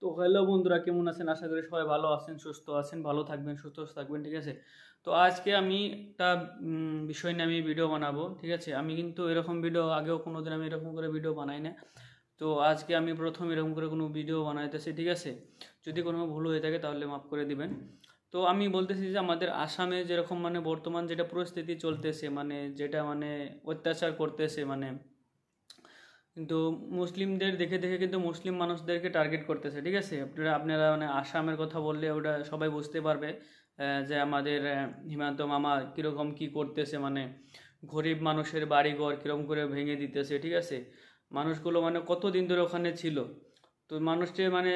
তো হ্যালো বন্ধুরা, কেমন আছেন? আশা করি সবাই ভালো আছেন, সুস্থ আছেন, ভালো থাকবেন, সুস্থ থাকবেন, ঠিক আছে? তো আজকে আমি একটা বিষয় নিয়ে আমি ভিডিও বানাবো, ঠিক আছে? আমি কিন্তু এরকম ভিডিও আগেও কোনোদিন আমি এরকম করে ভিডিও বানাই না। তো আজকে আমি প্রথম এরকম করে কোনো ভিডিও বানাইতেছি, ঠিক আছে? যদি কোনো ভুল হয়ে থাকে তাহলে মাফ করে দিবেন। তো আমি বলতেছি যে আমাদের আসামে যেরকম মানে বর্তমান যেটা পরিস্থিতি চলতেছে, মানে যেটা মানে অত্যাচার করতেছে, মানে কিন্তু মুসলিমদের দেখে দেখে কিন্তু মুসলিম মানুষদেরকে টার্গেট করতেছে, ঠিক আছে? আপনারা মানে আসামের কথা বললে ওটা সবাই বুঝতে পারবে যে আমাদের হিমান্ত মামা কীরকম কি করতেছে, মানে গরিব মানুষের বাড়িঘর কীরকম করে ভেঙে দিতেছে, ঠিক আছে? মানুষগুলো মানে কতদিন ধরে ওখানে ছিল, তো মানুষকে মানে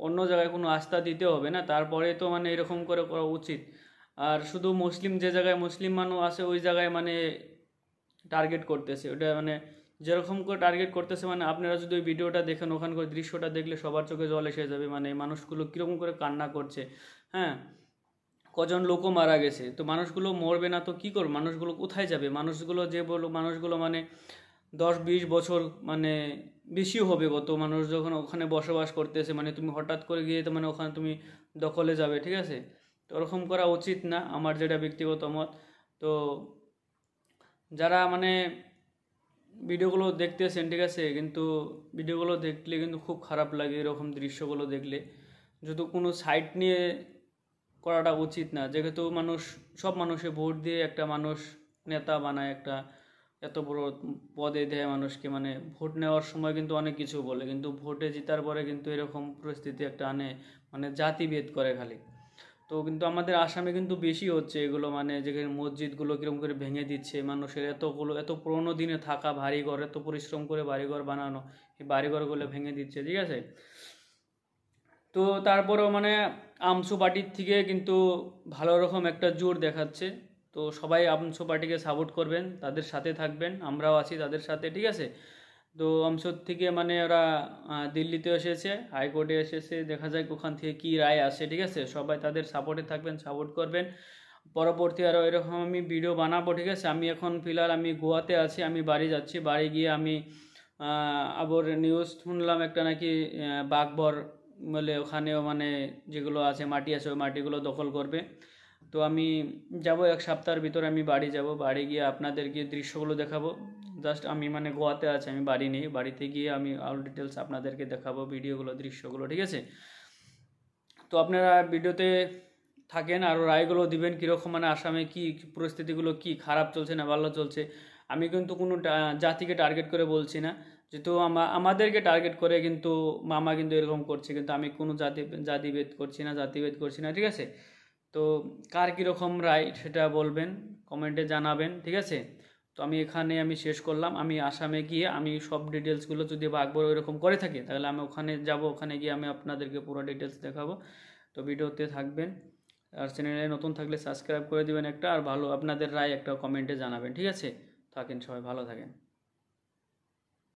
অন্য জায়গায় কোনো আস্থা দিতে হবে না, তারপরে তো মানে এরকম করে করা উচিত। আর শুধু মুসলিম যে জায়গায় মুসলিম মানুষ আছে ওই জায়গায় মানে টার্গেট করতেছে, ওটা মানে যেরকম করে টার্গেট করতেছে, মানে আপনারা যদি ওই ভিডিওটা দেখেন ওখানকার দৃশ্যটা দেখলে সবার চোখে জল এসে যাবে। মানে মানুষগুলো কীরকম করে কান্না করছে, হ্যাঁ, কজন লোকও মারা গেছে, তো মানুষগুলো মরবে না তো কী করবে? মানুষগুলো কোথায় যাবে? মানুষগুলো যে বলো মানুষগুলো মানে 10-20 বছর মানে বেশিও হবে কত মানুষ যখন ওখানে বসবাস করতেছে, মানে তুমি হঠাৎ করে গিয়ে তো মানে ওখানে তুমি দখলে যাবে, ঠিক আছে? তো ওরকম করা উচিত না, আমার যেটা ব্যক্তিগত মত। তো যারা মানে ভিডিওগুলো দেখতেছেন, ঠিক আছে, কিন্তু ভিডিওগুলো দেখলে কিন্তু খুব খারাপ লাগে এরকম দৃশ্যগুলো দেখলে। যদি কোনো সাইট নিয়ে করাটা উচিত না, যেহেতু মানুষ সব মানুষে ভোট দিয়ে একটা মানুষ নেতা বানায়, একটা এত বড় পদে দেয় মানুষকে, মানে ভোট নেওয়ার সময় কিন্তু অনেক কিছু বলে, কিন্তু ভোটে জেতার পরে কিন্তু এরকম পরিস্থিতি একটা আনে, মানে জাতিভেদ করে খালি। তো কিন্তু আমাদের আসামে কিন্তু বেশি হচ্ছে এগুলো, মানে যেখানে মসজিদগুলো কীরকম করে ভেঙে দিচ্ছে, মানুষের এত পুরোনো দিনে থাকা বাড়িঘর, এত পরিশ্রম করে বাড়িঘর বানানো, এই বাড়িঘরগুলো ভেঙে দিচ্ছে, ঠিক আছে? তো তারপরেও মানে আমসু পার্টির থেকে কিন্তু ভালো রকম একটা জোর দেখাচ্ছে। তো সবাই আমসু পার্টিকে সাপোর্ট করবেন, তাদের সাথে থাকবেন, আমরাও আছি তাদের সাথে, ঠিক আছে? তো আমসুর থেকে মানে ওরা দিল্লিতে এসেছে, হাইকোর্টে এসেছে, দেখা যাক ওখান থেকে কী রায় আসে, ঠিক আছে? সবাই তাদের সাপোর্টে থাকবেন, সাপোর্ট করবেন। পরবর্তী আরও এরকম আমি ভিডিও বানাবো, ঠিক আছে? আমি এখন ফিলহাল আমি গোয়াতে আছি, আমি বাড়ি যাচ্ছি, বাড়ি গিয়ে আমি আবার নিউজ শুনলাম একটা নাকি বাঘবর বলে ওখানেও মানে যেগুলো আছে মাটি আছে ওই মাটিগুলো দখল করবে। তো আমি যাব 1 সপ্তাহের ভিতরে, আমি বাড়ি যাব, বাড়ি গিয়ে আপনাদেরকে দৃশ্যগুলো দেখাবো। জাস্ট আমি মানে গোয়াতে আছি, আমি বাড়ি নেই, বাড়িতে গিয়ে আমি অল ডিটেলস আপনাদেরকে দেখাবো, ভিডিওগুলো দৃশ্যগুলো, ঠিক আছে? তো আপনারা ভিডিওতে থাকেন আর রায়গুলো দিবেন কীরকম, মানে আসামে কি পরিস্থিতিগুলো কি খারাপ চলছে না ভালো চলছে। আমি কিন্তু কোনো জাতিকে টার্গেট করে বলছি না, যেহেতু আমাদেরকে টার্গেট করে কিন্তু মামা কিন্তু এরকম করছে, কিন্তু আমি কোনো জাতিভেদ করছি না, জাতিভেদ করছি না, ঠিক আছে? তো কার কীরকম রায় সেটা বলবেন, কমেন্টে জানাবেন, ঠিক আছে? তো আমি এখানে আমি শেষ করলাম। আমি আসামে গিয়ে আমি সব ডিটেলসগুলো যদি বাঘবর এরকম করে থাকে তাহলে আমি ওখানে যাব, ওখানে গিয়ে আমি আপনাদেরকে পুরো ডিটেলস দেখাবো। তো ভিডিওতে থাকবেন, আর চ্যানেলে নতুন থাকলে সাবস্ক্রাইব করে দিবেন একটা, আর ভালো আপনাদের রায় একটা কমেন্টে জানাবেন, ঠিক আছে? থাকেন সবাই, ভালো থাকেন।